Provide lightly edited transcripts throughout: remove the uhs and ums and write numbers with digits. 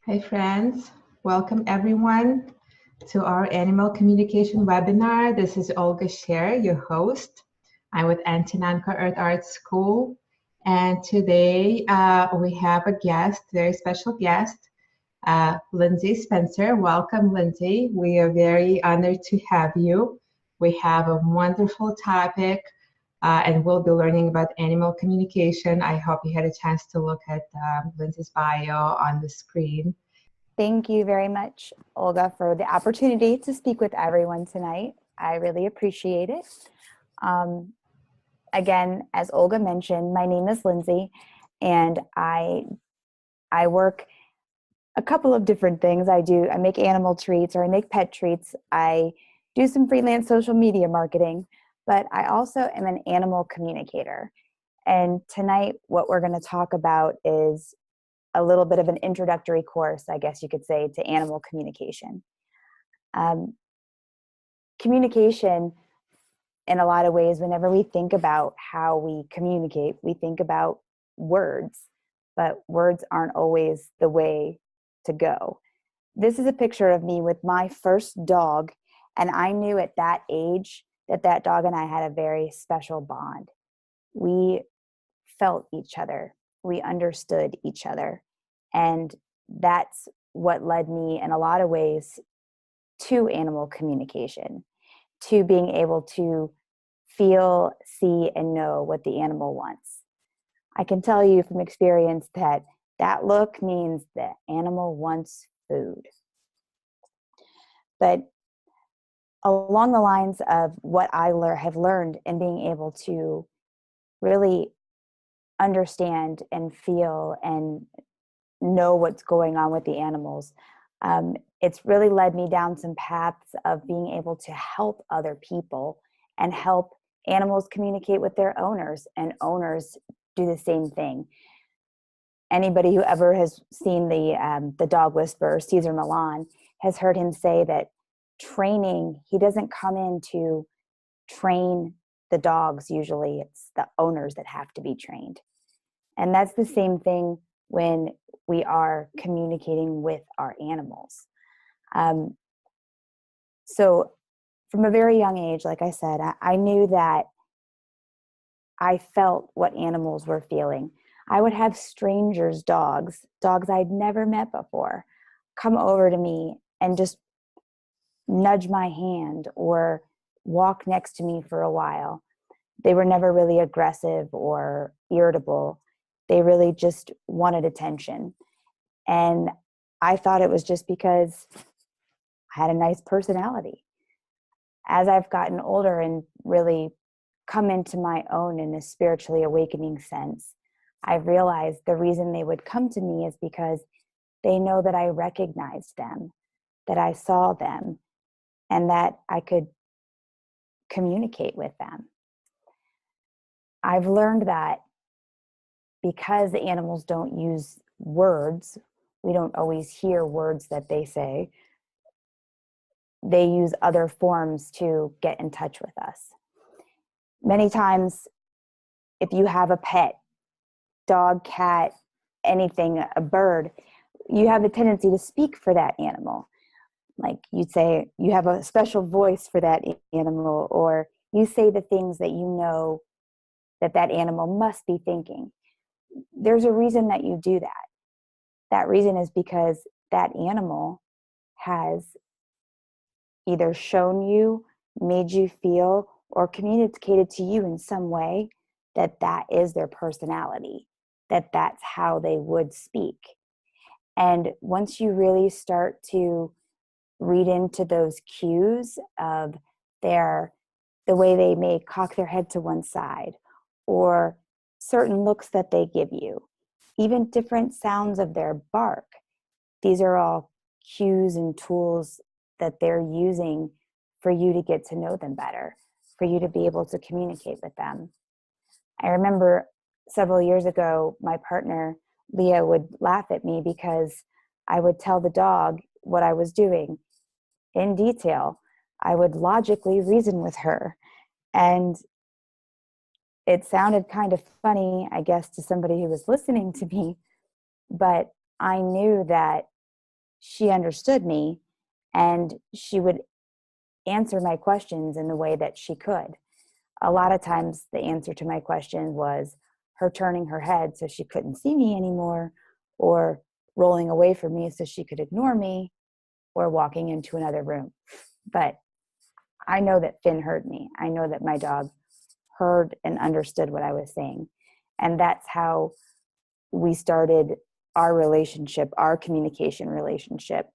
Hi friends, welcome everyone to our animal communication webinar. This is Olga Scher, your host. I'm with Antinanka Earth Art School, and today we have a guest, very special guest, Lynsay Spencer. Welcome, Lynsay. We are very honored to have you. We have a wonderful topic, and we'll be learning about animal communication. I hope you had a chance to look at Lynsay's bio on the screen. Thank you very much, Olga, for the opportunity to speak with everyone tonight. I really appreciate it. Um, Again, as Olga mentioned, my name is Lynsay, and I work a couple of different things. I make animal treats, or I make pet treats. I do some freelance social media marketing, but I also am an animal communicator. And tonight, what we're going to talk about is a little bit of an introductory course, I guess you could say, to animal communication. Um, Communication, in a lot of ways, whenever we think about how we communicate, we think about words, but words aren't always the way to go. This is a picture of me with my first dog, and I knew at that age that that dog and I had a very special bond. We felt each other, we understood each other, and that's what led me in a lot of ways to animal communication, to being able to feel, see, and know what the animal wants. I can tell you from experience that that look means the animal wants food. But along the lines of what I have learned in being able to really understand and feel and know what's going on with the animals, it's really led me down some paths of being able to help other people and help animals communicate with their owners, and owners do the same thing. Anybody who ever has seen the dog whisperer, Cesar Millan, has heard him say that training, he doesn't come in to train the dogs. Usually it's the owners that have to be trained. And that's the same thing when we are communicating with our animals. So from a very young age, like I said, I knew that I felt what animals were feeling. I would have strangers' dogs I'd never met before, come over to me and just nudge my hand or walk next to me for a while. They were never really aggressive or irritable. They really just wanted attention. And I thought it was just because I had a nice personality. As I've gotten older and really come into my own in a spiritually awakening sense, I realized the reason they would come to me is because they know that I recognized them, that I saw them, and that I could communicate with them. I've learned that because the animals don't use words, we don't always hear words that they say, they use other forms to get in touch with us. Many times, if you have a pet, dog, cat, anything, a bird, you have a tendency to speak for that animal. Like you'd say, you have a special voice for that animal, or you say the things that you know that that animal must be thinking. There's a reason that you do that. That reason is because that animal has either shown you, made you feel, or communicated to you in some way that that is their personality, that that's how they would speak. And once you really start to read into those cues of the way they may cock their head to one side, or certain looks that they give you, even different sounds of their bark, these are all cues and tools that they're using for you to get to know them better, for you to be able to communicate with them. I remember several years ago, my partner, Leah, would laugh at me because I would tell the dog what I was doing in detail. I would logically reason with her. And it sounded kind of funny, I guess, to somebody who was listening to me, but I knew that she understood me, and she would answer my questions in the way that she could. A lot of times the answer to my question was her turning her head so she couldn't see me anymore, or rolling away from me so she could ignore me, or walking into another room. But I know that Finn heard me. I know that my dog heard and understood what I was saying. And that's how we started our relationship, our communication relationship.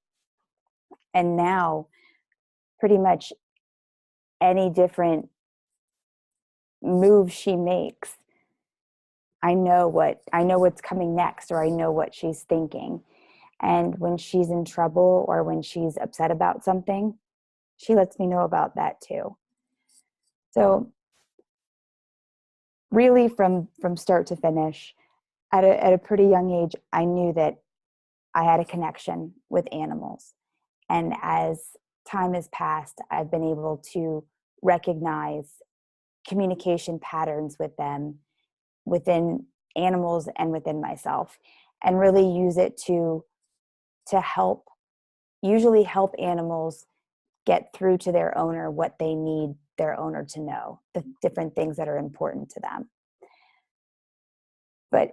And now pretty much any different move she makes, I know what's coming next, or I know what she's thinking. And when she's in trouble or when she's upset about something, she lets me know about that too. So really from start to finish, at a pretty young age, I knew that I had a connection with animals. And as time has passed, I've been able to recognize communication patterns with them, within animals and within myself, and really use it to usually help animals get through to their owner what they need their owner to know, the different things that are important to them. But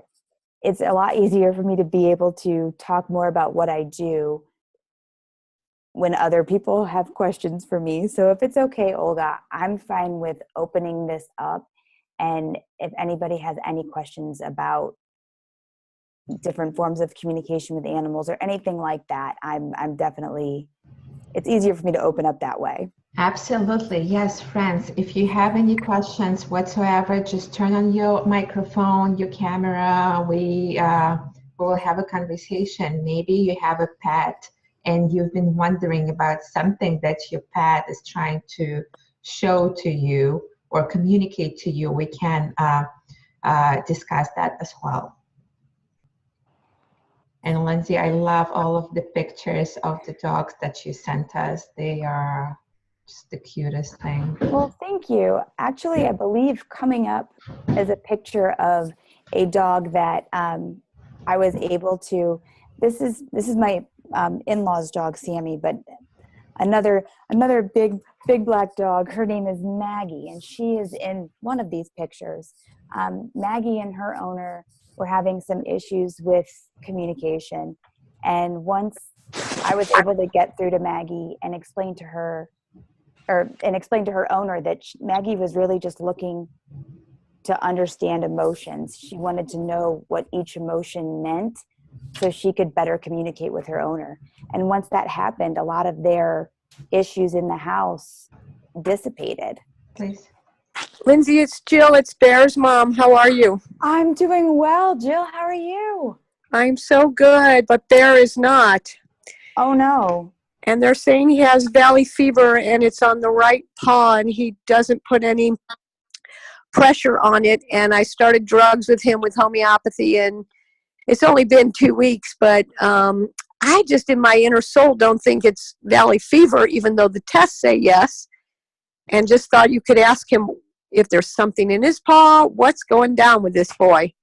it's a lot easier for me to be able to talk more about what I do when other people have questions for me. So if it's okay, Olga, I'm fine with opening this up. And if anybody has any questions about different forms of communication with animals or anything like that, I'm definitely, it's easier for me to open up that way. Absolutely. Yes, friends, if you have any questions whatsoever, just turn on your microphone, your camera. We will have a conversation. Maybe you have a pet and you've been wondering about something that your pet is trying to show to you or communicate to you. We can discuss that as well. And Lynsay, I love all of the pictures of the dogs that you sent us. They are just the cutest thing. Well, thank you. Actually, I believe coming up is a picture of a dog that I was able to. This is my in-laws' dog, Sammy, but another big black dog. Her name is Maggie, and she is in one of these pictures. Maggie and her owner were having some issues with communication, and once I was able to get through to Maggie and explain to her owner that Maggie was really just looking to understand emotions. She wanted to know what each emotion meant so she could better communicate with her owner. And once that happened, a lot of their issues in the house dissipated. Please. Lynsay, it's Jill. It's Bear's mom. How are you? I'm doing well. Jill, how are you? I'm so good, but Bear is not. Oh, no. And they're saying he has valley fever and it's on the right paw and he doesn't put any pressure on it. And I started drugs with him with homeopathy, and it's only been 2 weeks, but I just in my inner soul don't think it's valley fever, even though the tests say yes. And just thought you could ask him if there's something in his paw, what's going down with this boy.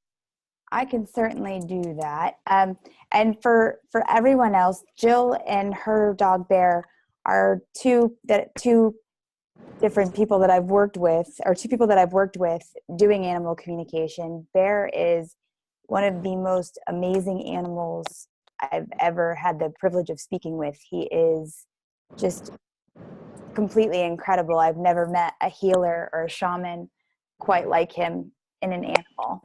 I can certainly do that. And for everyone else, Jill and her dog Bear are two different people that I've worked with, or two people that I've worked with doing animal communication. Bear is one of the most amazing animals I've ever had the privilege of speaking with. He is just completely incredible. I've never met a healer or a shaman quite like him in an animal.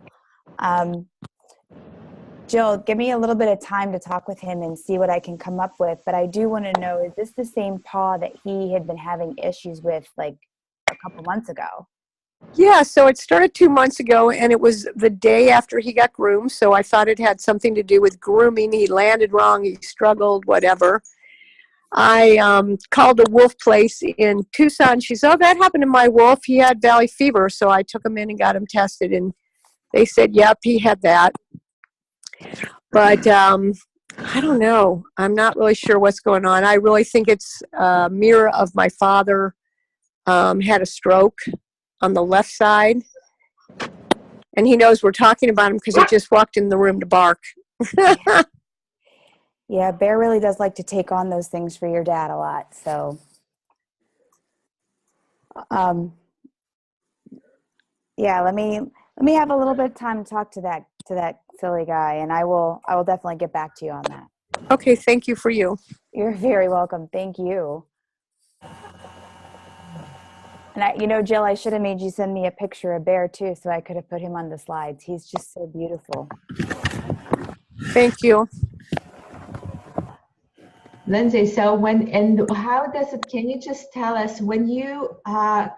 Jill, give me a little bit of time to talk with him and see what I can come up with. But I do want to know, is this the same paw that he had been having issues with like a couple months ago? Yeah, so it started 2 months ago, and it was the day after he got groomed, so I thought it had something to do with grooming. He landed wrong, he struggled, whatever. I called a wolf place in Tucson. She said, oh, that happened to my wolf. He had valley fever, so I took him in and got him tested, and they said, yep, he had that. But I don't know. I'm not really sure what's going on. I really think it's a mirror of my father had a stroke on the left side. And he knows we're talking about him because he just walked in the room to bark. Yeah, Bear really does like to take on those things for your dad a lot. So, yeah, let me have a little bit of time to talk to that silly guy, and I will definitely get back to you on that. Okay, thank you for you. You're very welcome. Thank you. And Jill, I should have made you send me a picture of Bear too, so I could have put him on the slides. He's just so beautiful. Thank you. Lynsay, how does it, can you just tell us when you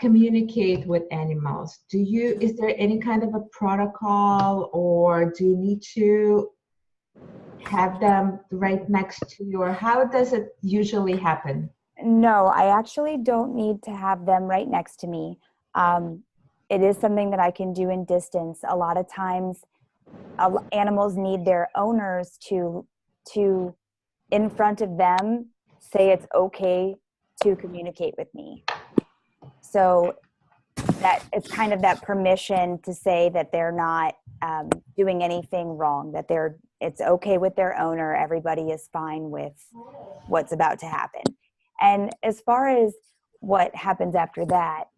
communicate with animals, is there any kind of a protocol, or do you need to have them right next to you, or how does it usually happen? No, I actually don't need to have them right next to me. It is something that I can do in distance. A lot of times animals need their owners to in front of them say it's okay to communicate with me. So that it's kind of that permission to say that they're not doing anything wrong, that it's okay with their owner. Everybody is fine with what's about to happen. And as far as what happens after that,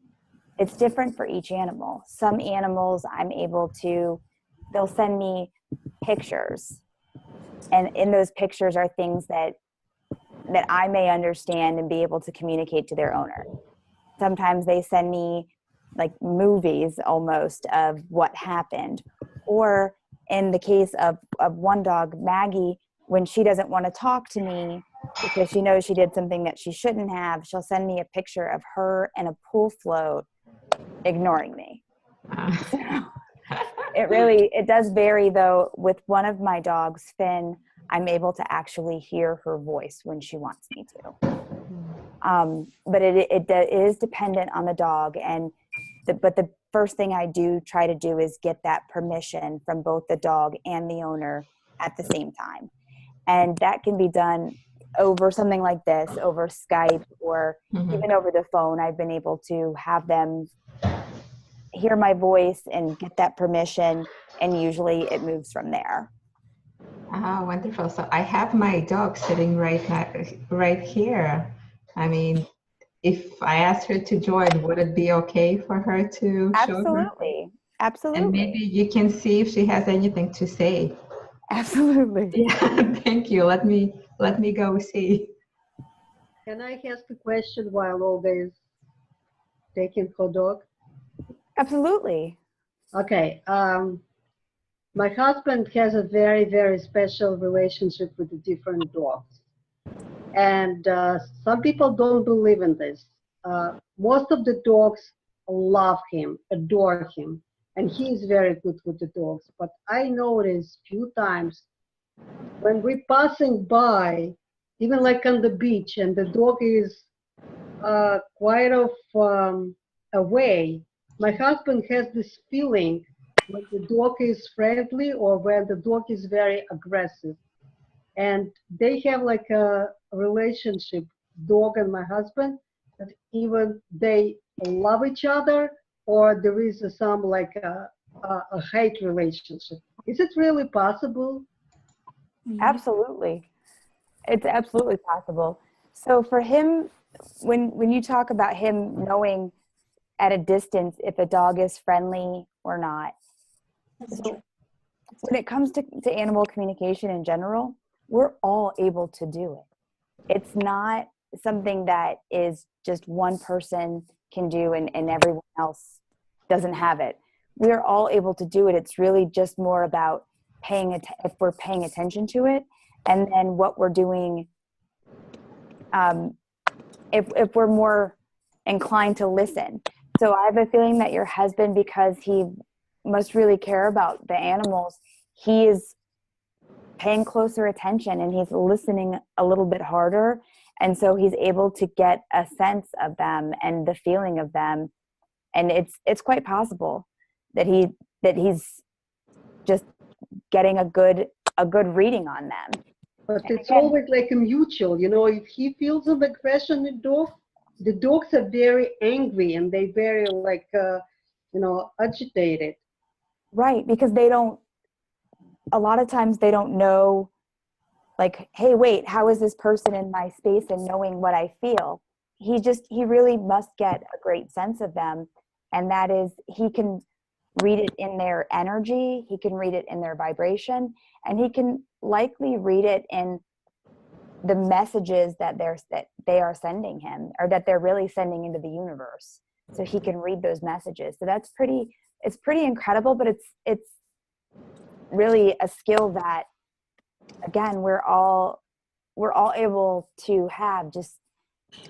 it's different for each animal. Some animals they'll send me pictures. And in those pictures are things that I may understand and be able to communicate to their owner. Sometimes they send me like movies almost of what happened. Or in the case of one dog, Maggie, when she doesn't want to talk to me because she knows she did something that she shouldn't have, she'll send me a picture of her and a pool float ignoring me. So it does vary though. With one of my dogs, Finn, I'm able to actually hear her voice when she wants me to. But it is dependent on the dog, but the first thing I do try to do is get that permission from both the dog and the owner at the same time. And that can be done over something like this, over Skype, or even over the phone. I've been able to have them hear my voice and get that permission, and usually it moves from there. Oh, wonderful. So I have my dog sitting right here. I mean, if I asked her to join, would it be okay for her to show her? Absolutely. Absolutely. And maybe you can see if she has anything to say. Absolutely. Yeah, thank you. Let me go see. Can I ask a question while Olga is taking her dog? Absolutely. Okay. My husband has a very, very special relationship with the different dogs. And some people don't believe in this. Most of the dogs love him, adore him, and he is very good with the dogs. But I noticed few times when we're passing by, even like on the beach, and the dog is quite away, my husband has this feeling when the dog is friendly or when the dog is very aggressive. And they have like a relationship, dog and my husband, that even they love each other, or there is some like a hate relationship. Is it really possible? Absolutely. It's absolutely possible. So for him, when you talk about him knowing at a distance if a dog is friendly or not, so when it comes to animal communication in general, we're all able to do it. It's not something that is just one person can do and everyone else doesn't have it. We're all able to do it. It's really just more about if we're paying attention to it, and then what we're doing. If we're more inclined to listen. So I have a feeling that your husband, because he must really care about the animals, he is paying closer attention and he's listening a little bit harder. And so he's able to get a sense of them and the feeling of them. And it's quite possible that he's just getting a good reading on them. But it's always like a mutual, if he feels an aggression in dog, the dogs are very angry and they very like, agitated. Right, because a lot of times they don't know like, hey, wait, how is this person in my space and knowing what I feel? He really must get a great sense of them. And that is, he can read it in their energy, he can read it in their vibration, and he can likely read it in the messages that they are sending him, or that they're really sending into the universe. So he can read those messages. So it's pretty incredible, but it's really a skill that, again, we're all able to have. Just,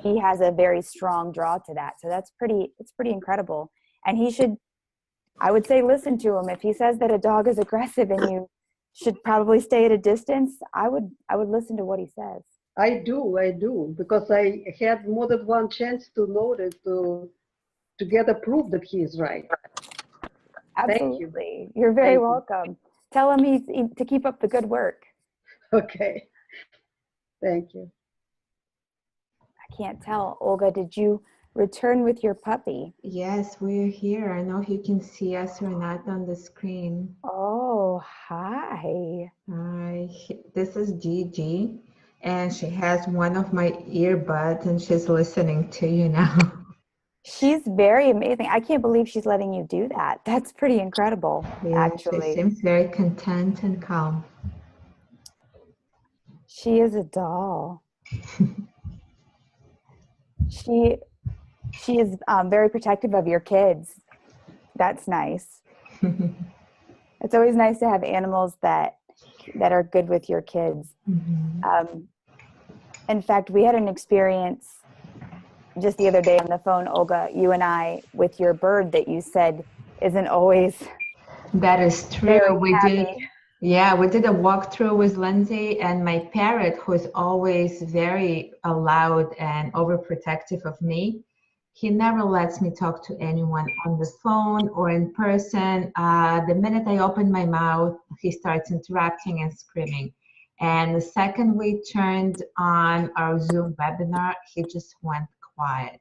he has a very strong draw to that. So it's pretty incredible. And he should, I would say, listen to him. If he says that a dog is aggressive and you should probably stay at a distance, I would listen to what he says. I do, because I had more than one chance to notice, to get a proof that he is right. Absolutely. You're very welcome. Tell him to keep up the good work. Okay. Thank you. I can't tell. Olga, did you return with your puppy? Yes, we're here. I don't know if you can see us or not on the screen. Oh, hi. Hi, this is Gigi, and she has one of my earbuds, and she's listening to you now. She's very amazing. I can't believe she's letting you do that. That's pretty incredible, Yeah, actually. she seems very content and calm. She is a doll. She is very protective of your kids. That's nice. It's always nice to have animals that are good with your kids. Mm-hmm. In fact, we had an experience just the other day on the phone, Olga, you and I, with your bird that you said isn't always. That is true. Very we happy. did a walkthrough with Lynsay, and my parrot, who's always very loud and overprotective of me, he never lets me talk to anyone on the phone or in person. The minute I open my mouth, he starts interrupting and screaming. And the second we turned on our Zoom webinar, he just went quiet.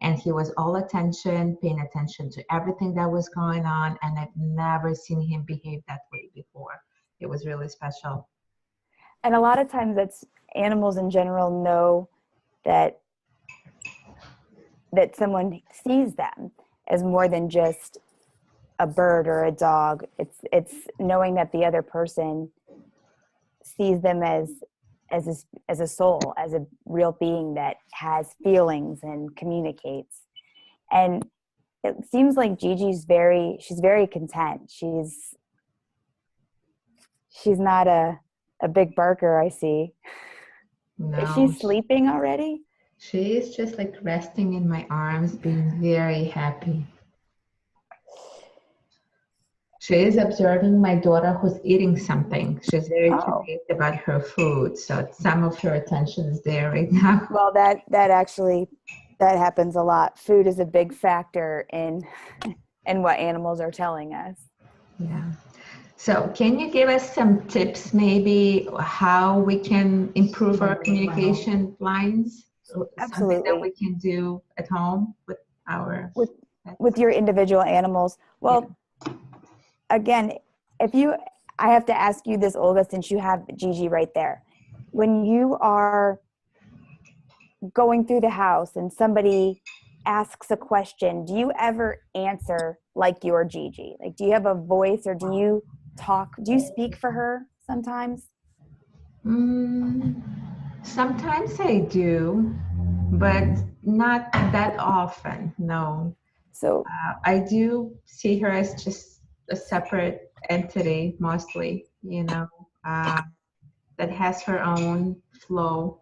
And he was all attention, paying attention to everything that was going on. And I've never seen him behave that way before. It was really special. And a lot of times that's animals in general know that someone sees them as more than just a bird or a dog. It's knowing that the other person sees them as a soul, as a real being that has feelings and communicates. And it seems like Gigi's she's very content. She's not a big barker, I see. No, Is she sleeping already? She is just like resting in my arms, being very happy. She is observing my daughter who's eating something. She's very curious about her food, so some of her attention is there right now. Well, that happens a lot. Food is a big factor in what animals are telling us. Yeah. So can you give us some tips, maybe how we can improve our communication lines? Absolutely. Something that we can do at home with our with your individual animals. Well, again, I have to ask you this, Olga, since you have Gigi right there. When you are going through the house and somebody asks a question, do you ever answer like you're Gigi? Like, do you have a voice, or do you speak for her sometimes? Sometimes I do, but not that often, no. So I do see her as just a separate entity, mostly, that has her own flow.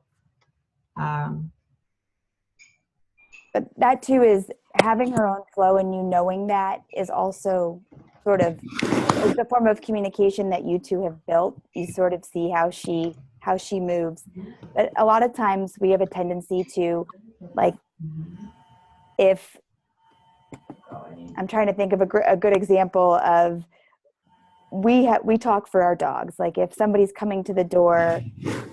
But that too is having her own flow, and you knowing that is also sort of, it's a form of communication that you two have built. You sort of see how she moves. But a lot of times we have a tendency to, like, if I'm trying to think of a good example of, we talk for our dogs. Like, if somebody's coming to the door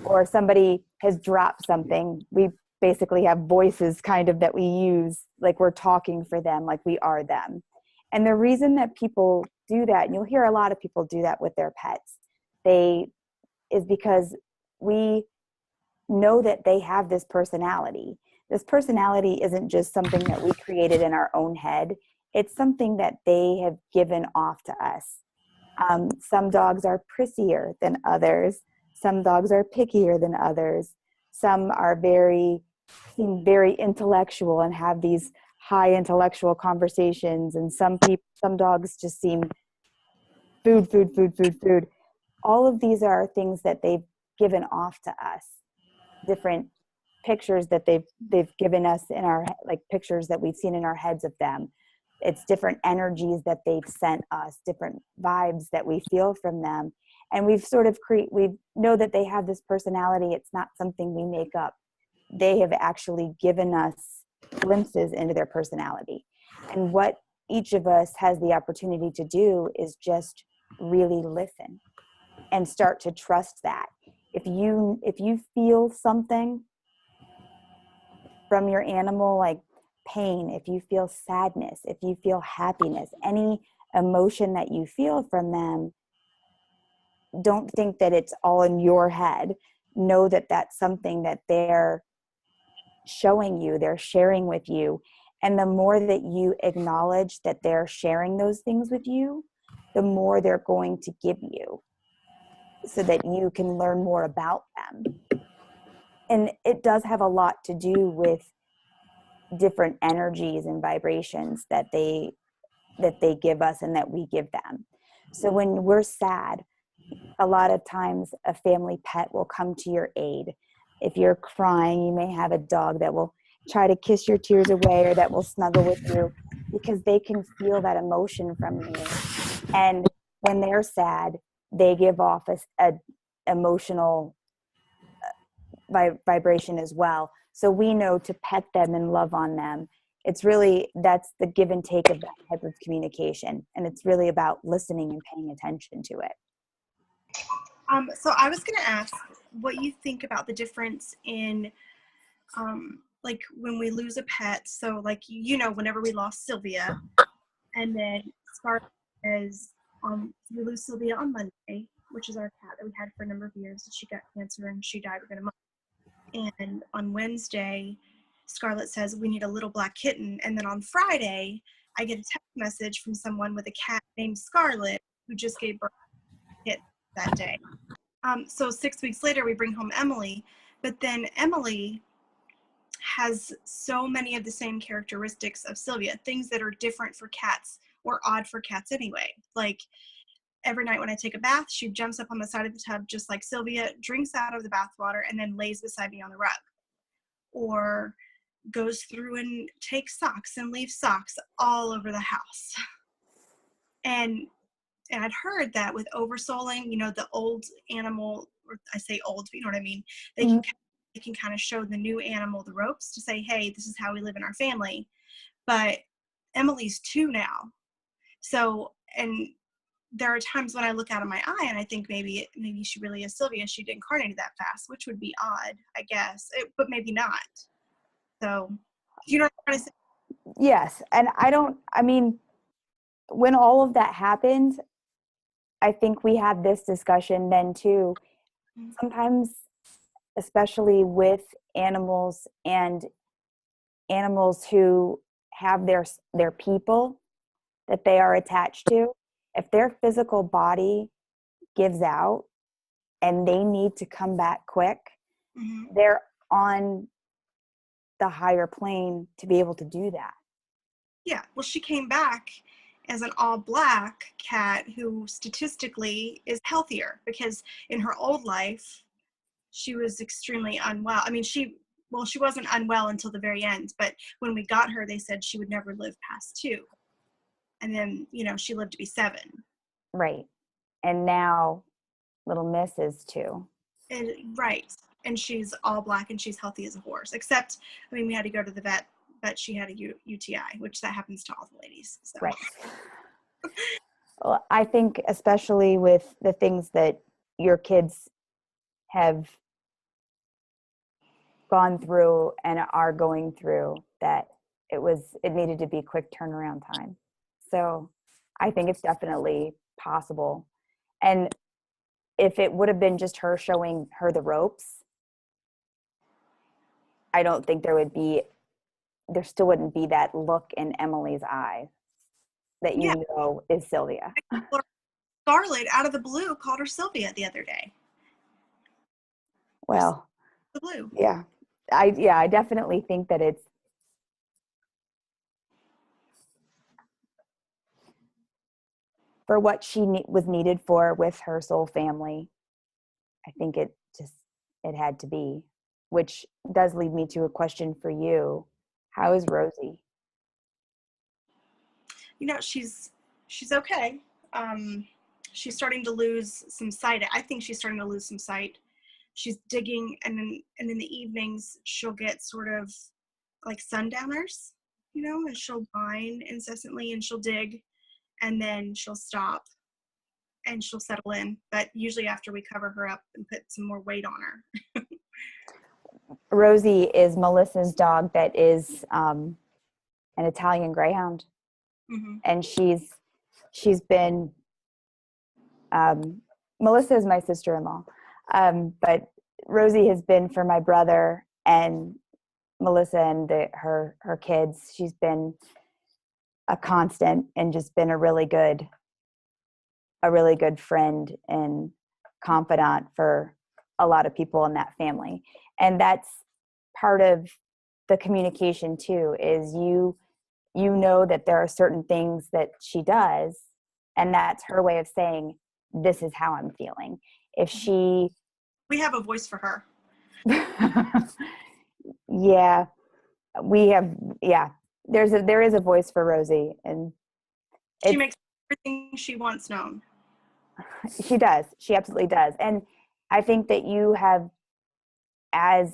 or somebody has dropped something, we basically have voices kind of that we use, like we're talking for them, like we are them. And the reason that people do that, and you'll hear a lot of people do that with their pets, is because we know that they have this personality. This personality isn't just something that we created in our own head. It's something that they have given off to us. Some dogs are prissier than others. Some dogs are pickier than others. Some are seem very intellectual and have these high intellectual conversations. And some dogs just seem food. All of these are things that they've given off to us. Different pictures that they've given us in our, like, pictures that we've seen in our heads of them. It's different energies that they've sent us, different vibes that we feel from them. And we've sort of we know that they have this personality. It's not something we make up. They have actually given us glimpses into their personality. And what each of us has the opportunity to do is just really listen and start to trust that. If you feel something from your animal, like pain, if you feel sadness, if you feel happiness, any emotion that you feel from them, don't think that it's all in your head. Know that that's something that they're showing you, they're sharing with you. And the more that you acknowledge that they're sharing those things with you, the more they're going to give you, so that you can learn more about them. And it does have a lot to do with different energies and vibrations that they give us and that we give them. So when we're sad, a lot of times a family pet will come to your aid. If you're crying, you may have a dog that will try to kiss your tears away, or that will snuggle with you, because they can feel that emotion from you. And when they're sad, they give off a emotional vibration as well. So we know to pet them and love on them. It's really, that's the give and take of that type of communication. And it's really about listening and paying attention to it. So I was going to ask what you think about the difference in, like, when we lose a pet. So, like, whenever we lost Sylvia, and then Scarlett is, we lose Sylvia on Monday, which is our cat that we had for a number of years. She got cancer and she died within a month. And on Wednesday, Scarlett says, we need a little black kitten. And then on Friday, I get a text message from someone with a cat named Scarlett who just gave birth to a kitten that day. So 6 weeks later, we bring home Emily, but then Emily has so many of the same characteristics of Sylvia, things that are different for cats or odd for cats anyway. Like, every night when I take a bath, she jumps up on the side of the tub just like Sylvia, drinks out of the bath water, and then lays beside me on the rug. Or goes through and takes socks and leaves socks all over the house. And I'd heard that with oversoling, the old animal, or I say old, but you know what I mean, they can kind of show the new animal the ropes to say, hey, this is how we live in our family. But Emily's 2 now. So, and there are times when I look out of my eye and I think maybe she really is Sylvia. She incarnated that fast, which would be odd, I guess, but maybe not. So, you know what I'm trying to say? Yes. And when all of that happened, I think we had this discussion then too. Sometimes, especially with animals and animals who have their people that they are attached to, if their physical body gives out and they need to come back quick, they're on the higher plane to be able to do that. Yeah, well, she came back as an all black cat who statistically is healthier, because in her old life she was extremely unwell. I mean, she wasn't unwell until the very end, but when we got her, they said she would never live past 2. And then, she lived to be 7. Right. And now little Miss is 2. Right. And she's all black and she's healthy as a horse, except, we had to go to the vet, but she had a UTI, which that happens to all the ladies. So. Right. Well, I think especially with the things that your kids have gone through and are going through, that it needed to be quick turnaround time. So I think it's definitely possible. And if it would have been just her showing her the ropes, I don't think there still wouldn't be that look in Emily's eye that Yeah. you know is Sylvia. Scarlett, out of the blue, called her Sylvia the other day. Well, The blue. yeah. I definitely think that it's for what she was needed for with her soul family. I think it had to be, which does lead me to a question for you. How is Rosie? You know, she's okay. She's starting to lose some sight. I think she's starting to lose some sight. She's digging, and in the evenings she'll get sort of like sundowners, you know, and she'll whine incessantly and she'll dig, and then she'll stop and she'll settle in. But usually after we cover her up and put some more weight on her. Rosie is Melissa's dog that is an Italian Greyhound. Mm-hmm. And she's been Melissa is my sister-in-law, but Rosie has been for my brother and Melissa and her kids. She's been a constant and just been a really good friend and confidant for a lot of people in that family. And that's part of the communication too, is you know that there are certain things that she does, and that's her way of saying, this is how I'm feeling. If she... We have a voice for her. Yeah, we have, yeah. There is a voice for Rosie, and she makes everything she wants known. She does. She absolutely does. And I think that you have, as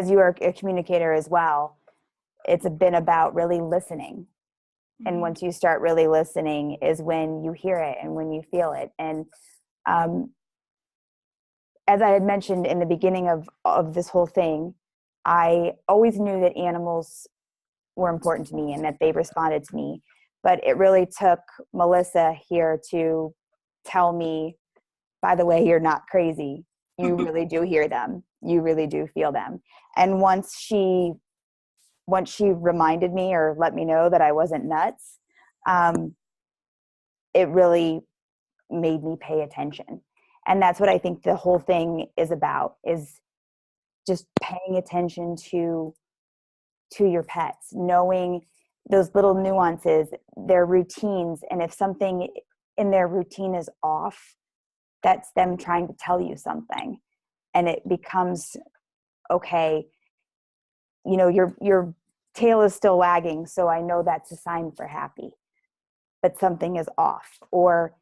you are a communicator as well, it's been about really listening. And once you start really listening is when you hear it and when you feel it. And as I had mentioned in the beginning of this whole thing, I always knew that animals were important to me and that they responded to me. But it really took Melissa here to tell me, by the way, you're not crazy. You really do hear them. You really do feel them. And once she reminded me or let me know that I wasn't nuts, it really made me pay attention. And that's what I think the whole thing is about, is just paying attention to your pets, knowing those little nuances, their routines. And if something in their routine is off, that's them trying to tell you something. And it becomes, okay, you know, your tail is still wagging, so I know that's a sign for happy, but something is off, or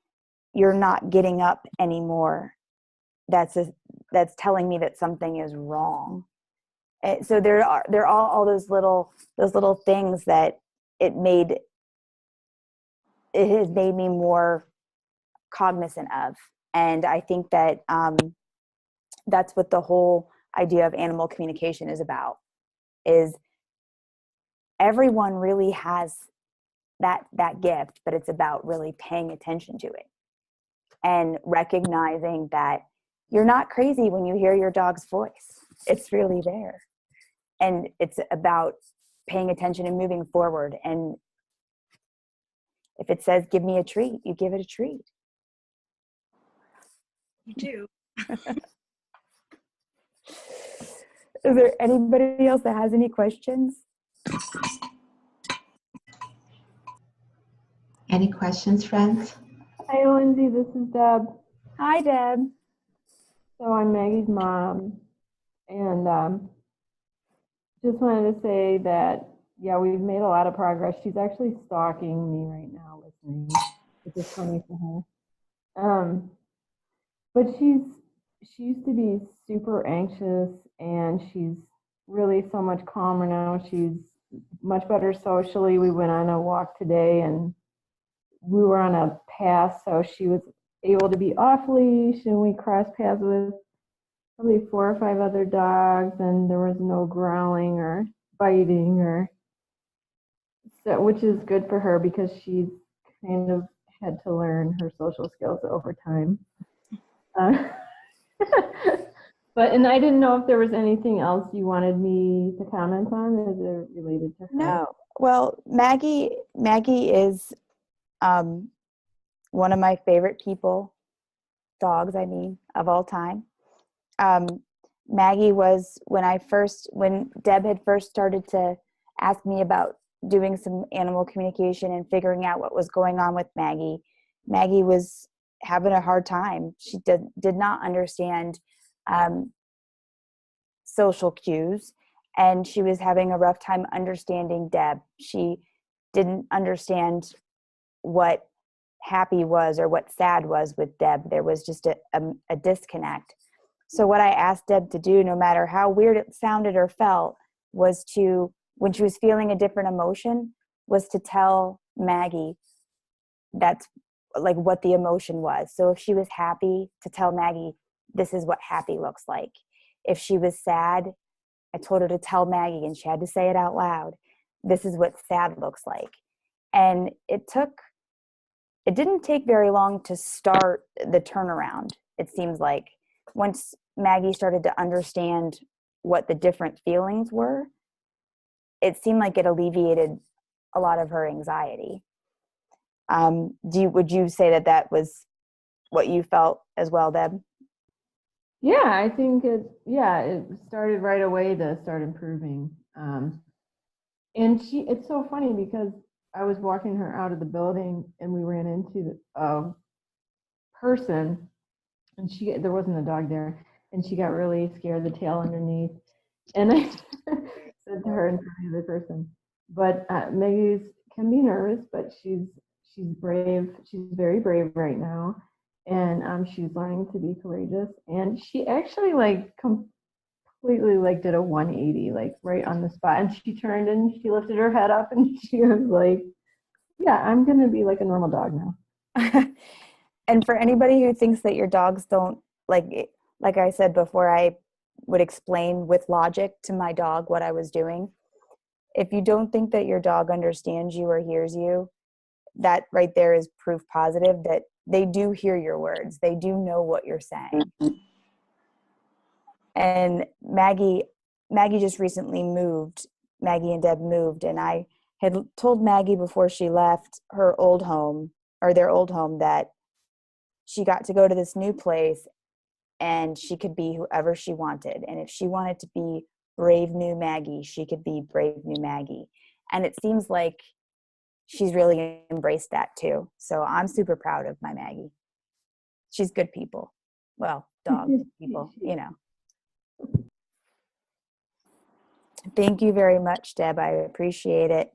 you're not getting up anymore. That's telling me that something is wrong. And so there are all those little things that it has made me more cognizant of. And I think that that's what the whole idea of animal communication is about, is everyone really has that gift, but it's about really paying attention to it and recognizing that you're not crazy when you hear your dog's voice. It's really there. And it's about paying attention and moving forward. And if it says, give me a treat, you give it a treat. You do. Is there anybody else that has any questions? Any questions, friends? Hi, Lynsay. This is Deb. Hi, Deb. So I'm Maggie's mom, and just wanted to say that, yeah, we've made a lot of progress. She's actually stalking me right now, listening, which is funny for her. But she used to be super anxious, and she's really so much calmer now. She's much better socially. We went on a walk today, and we were on a path, so she was able to be off leash, and we crossed paths with probably 4 or 5 other dogs, and there was no growling or biting, or so, which is good for her because she's kind of had to learn her social skills over time. Uh, and I didn't know if there was anything else you wanted me to comment on as it related to her. No. Well, Maggie is one of my favorite dogs, of all time. Maggie was, when Deb had first started to ask me about doing some animal communication and figuring out what was going on with Maggie was having a hard time. She did not understand social cues, and she was having a rough time understanding Deb. She didn't understand what happy was or what sad was with Deb. There was just a disconnect. So what I asked Deb to do, no matter how weird it sounded or felt, was to, when she was feeling a different emotion, was to tell Maggie that's like what the emotion was. So if she was happy, to tell Maggie, this is what happy looks like. If she was sad, I told her to tell Maggie, and she had to say it out loud, this is what sad looks like. And it didn't take very long to start the turnaround. It seems like once Maggie started to understand what the different feelings were, it seemed like it alleviated a lot of her anxiety. Would you say that was what you felt as well, Deb? Yeah, I think it started right away to start improving. And it's so funny because I was walking her out of the building and we ran into a person, and there wasn't a dog there, and she got really scared, the tail underneath. And I said to her in front of the person, but Maggie can be nervous, but she's brave. She's very brave right now, and she's learning to be courageous. And she actually completely did a 180, right on the spot. And she turned and she lifted her head up and she was like, yeah, I'm gonna be like a normal dog now. And for anybody who thinks that your dogs don't, like I said before, I would explain with logic to my dog what I was doing. If you don't think that your dog understands you or hears you, that right there is proof positive that they do hear your words. They do know what you're saying. And Maggie just recently moved. Maggie and Deb moved, and I had told Maggie before she left their old home, that she got to go to this new place and she could be whoever she wanted. And if she wanted to be brave new Maggie, she could be brave new Maggie. And it seems like she's really embraced that too. So I'm super proud of my Maggie. She's good people. Well, dog people, Thank you very much, Deb. I appreciate it.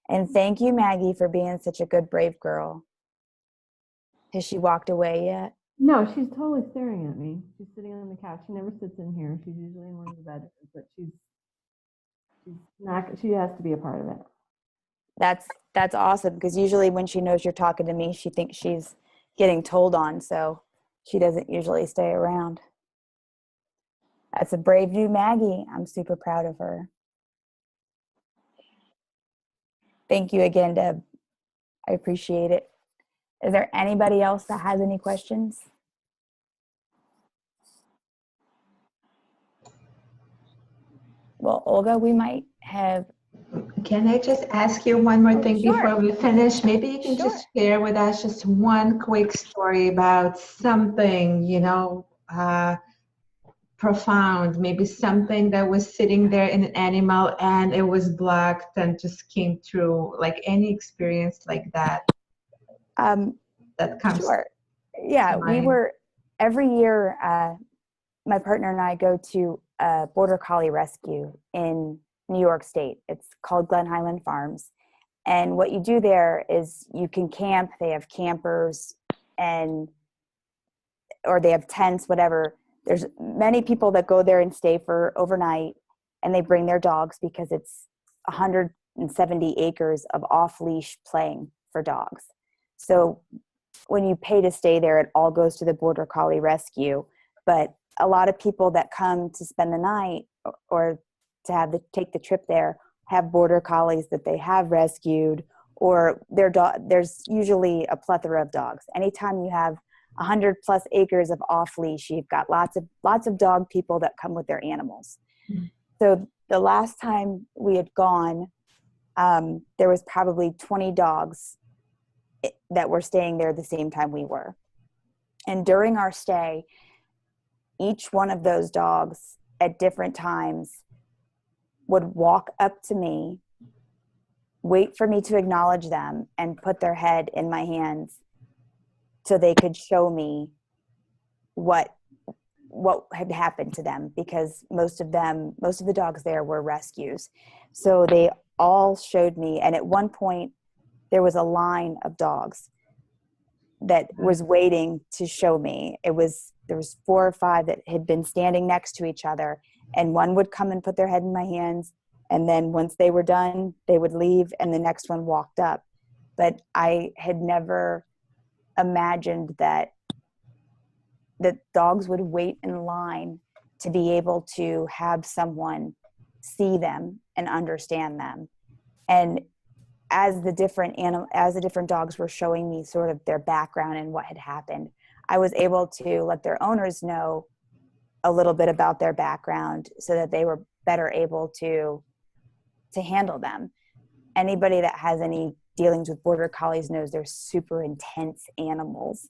And thank you, Maggie, for being such a good, brave girl. Has she walked away yet? No, she's totally staring at me. She's sitting on the couch. She never sits in here. She's usually in one of the bedrooms, but she's not. She has to be a part of it. That's awesome, because usually when she knows you're talking to me, she thinks she's getting told on, so she doesn't usually stay around. That's a brave new Maggie. I'm super proud of her. Thank you again, Deb. I appreciate it. Is there anybody else that has any questions? Well, Olga, we might have. Can I just ask you one more thing Sure. before we finish? Maybe you can just share with us just one quick story about something, profound, maybe something that was sitting there in an animal and it was blocked and just came through, like any experience like that. That comes. Sure. Yeah, every year, my partner and I go to a border collie rescue in New York State. It's called Glen Highland Farms. And what you do there is you can camp. They have campers or they have tents, whatever. There's many people that go there and stay for overnight, and they bring their dogs because it's 170 acres of off-leash playing for dogs. So when you pay to stay there, it all goes to the Border Collie Rescue. But a lot of people that come to spend the night or to take the trip there have Border Collies that they have rescued, or there's usually a plethora of dogs. Anytime you have 100+ acres of off leash. You've got lots of dog people that come with their animals. Mm-hmm. So the last time we had gone, there was probably 20 dogs that were staying there the same time we were. And during our stay, each one of those dogs at different times would walk up to me, wait for me to acknowledge them, and put their head in my hands so they could show me what had happened to them, because most of the dogs there were rescues. So they all showed me, and at one point there was a line of dogs that was waiting to show me. There was 4 or 5 that had been standing next to each other, and one would come and put their head in my hands, and then once they were done, they would leave and the next one walked up. But I had never imagined that dogs would wait in line to be able to have someone see them and understand them. And as the different dogs were showing me sort of their background and what had happened, I was able to let their owners know a little bit about their background so that they were better able to handle them. Anybody that has any dealings with border collies knows they're super intense animals.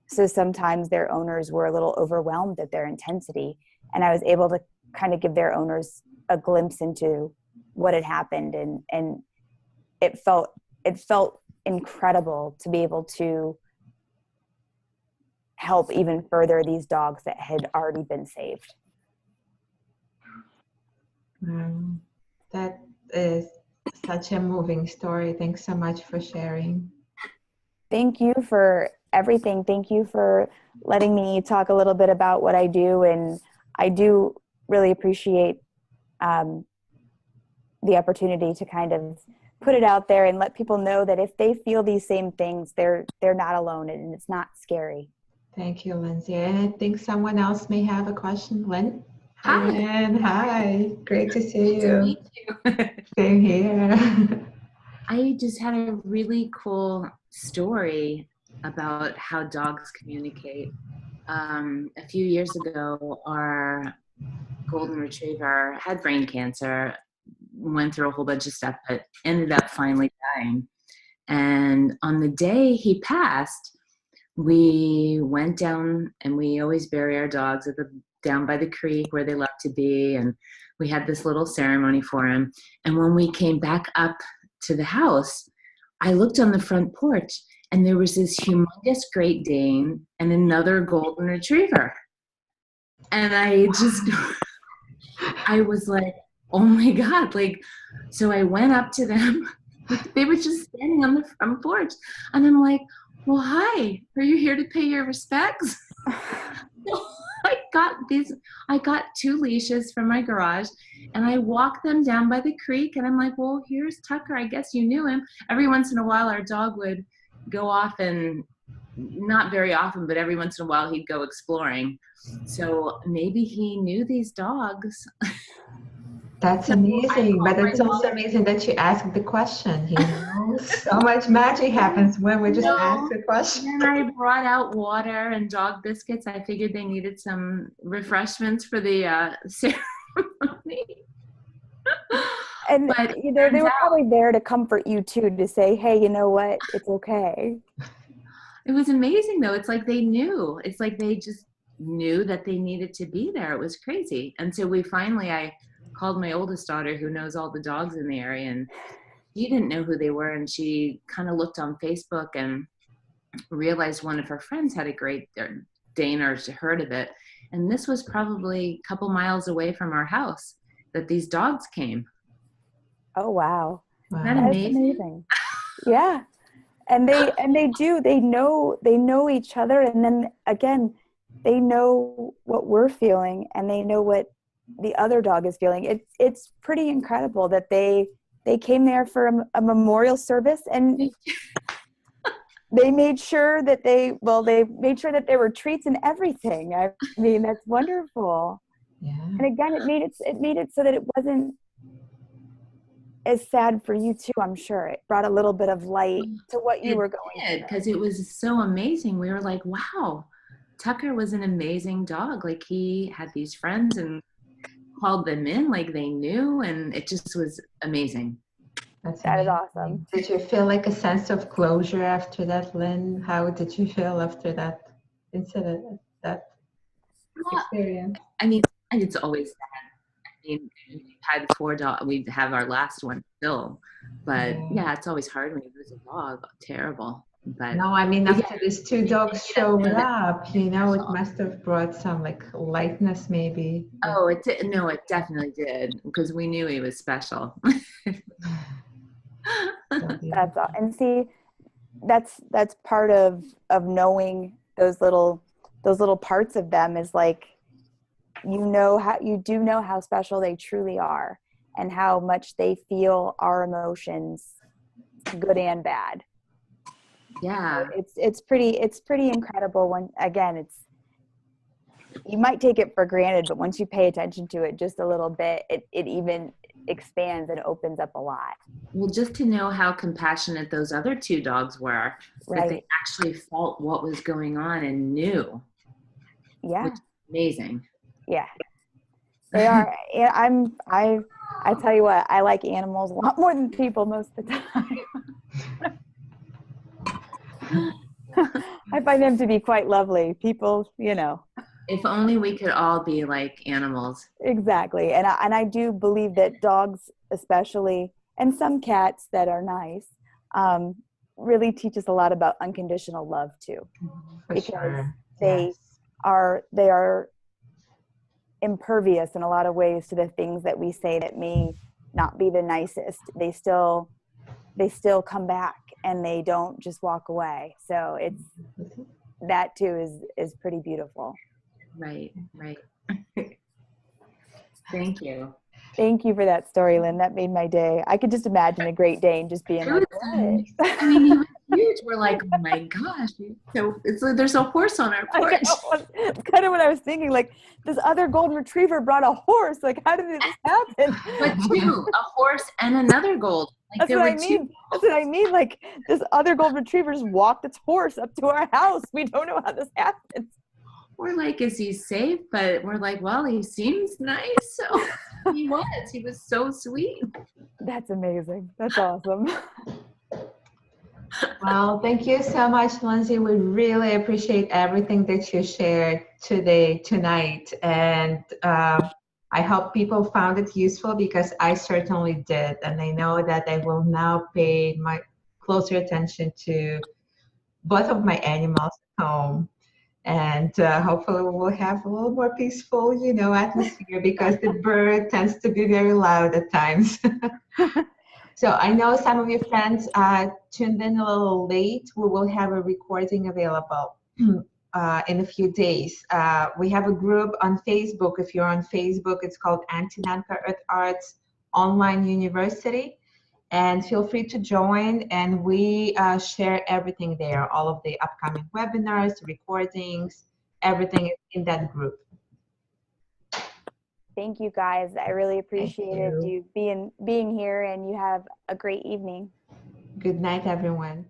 So sometimes their owners were a little overwhelmed at their intensity, and I was able to kind of give their owners a glimpse into what had happened, and it felt incredible to be able to help even further these dogs that had already been saved. That is such a moving story. Thanks so much for sharing. Thank you for everything. Thank you for letting me talk a little bit about what I do. And I do really appreciate the opportunity to kind of put it out there and let people know that if they feel these same things, they're not alone and it's not scary. Thank you, Lynsay. And I think someone else may have a question. Lynn? Hi. Lynn, hi. Great to see Good you. to meet you. Same here. I just had a really cool story about how dogs communicate. A few years ago, our golden retriever had brain cancer, went through a whole bunch of stuff, but ended up finally dying. And on the day he passed, we went down, and we always bury our dogs down by the creek where they love to be. And we had this little ceremony for him. And when we came back up to the house, I looked on the front porch, and there was this humongous Great Dane and another golden retriever. And I was like, oh my God. So I went up to them. They were just standing on the front porch. And I'm like, well, hi, are you here to pay your respects? I got 2 leashes from my garage, and I walked them down by the creek, and I'm like, well, here's Tucker. I guess you knew him. Every once in a while, our dog would go off, and not very often, but every once in a while he'd go exploring. So maybe he knew these dogs. That's amazing, but it's also amazing that you asked the question. So much magic happens when we just ask the question. And I brought out water and dog biscuits. I figured they needed some refreshments for the ceremony. And they were probably there to comfort you too, to say, hey, you know what, it's okay. It was amazing though. It's like they knew. It's like they just knew that they needed to be there. It was crazy. And so I called my oldest daughter, who knows all the dogs in the area, and she didn't know who they were. And she kind of looked on Facebook and realized one of her friends had a Great Dane, or she heard of it. And this was probably a couple miles away from our house that these dogs came. Oh, wow. Isn't that amazing? Yeah. And they know each other. And then again, they know what we're feeling, and they know what the other dog is feeling. It's pretty incredible that they came there for a memorial service, and they made sure that there were treats and everything. I mean, that's wonderful. Yeah. And again, it made it so that it wasn't is sad for you too, I'm sure. It brought a little bit of light to what you were going through. Because it was so amazing. We were like, wow, Tucker was an amazing dog. Like he had these friends and called them in like they knew, and it just was amazing. That is awesome. Did you feel like a sense of closure after that, Lynn? How did you feel after that incident, that experience? I mean, and it's always sad. I mean, we've had 4 dogs. We have our last one still, but yeah, it's always hard when you lose a dog. Terrible. But no, I mean, after these 2 dogs showed up, you know, it must have brought some like lightness, maybe. Oh, it did. No, it definitely did, because we knew he was special. That's all. And see, that's part of knowing those little parts of them, is like, you do know how special they truly are and how much they feel our emotions, good and bad. Yeah. It's pretty incredible when, again, you might take it for granted, but once you pay attention to it just a little bit, it even expands and opens up a lot. Well, just to know how compassionate those other 2 dogs were, that they actually felt what was going on and knew. Yeah. Which is amazing. Yeah. They are. I tell you what, I like animals a lot more than people most of the time. I find them to be quite lovely. People, you know. If only we could all be like animals. Exactly. And I do believe that dogs especially, and some cats that are nice, really teach us a lot about unconditional love too. For sure. they are impervious in a lot of ways to the things that we say that may not be the nicest. They still come back, and they don't just walk away. So that too is pretty beautiful. Right. Thank you. Thank you for that story, Lynn. That made my day. I could just imagine a great day and just being like, what? I mean, he was huge. We're like, oh my gosh. So it's like there's a horse on our porch. It's kind of what I was thinking. Like, this other golden retriever brought a horse. Like, how did this happen? But 2, a horse and another gold. Like, That's what I mean. That's what I mean. Like, this other golden retriever just walked its horse up to our house. We don't know how this happens. We're like, is he safe? But we're like, well, he seems nice. So he was so sweet. That's amazing. That's awesome. Well, thank you so much, Lynsay. We really appreciate everything that you shared tonight. And I hope people found it useful, because I certainly did. And I know that I will now pay my closer attention to both of my animals at home. And hopefully we will have a little more peaceful, atmosphere, because the bird tends to be very loud at times. So I know some of your friends tuned in a little late. We will have a recording available in a few days. We have a group on Facebook. If you're on Facebook, it's called Auntie Nanka Earth Arts Online University. And feel free to join, and we share everything there, all of the upcoming webinars, recordings, everything in that group. Thank you, guys. I really appreciated you being here, and you have a great evening. Good night, everyone.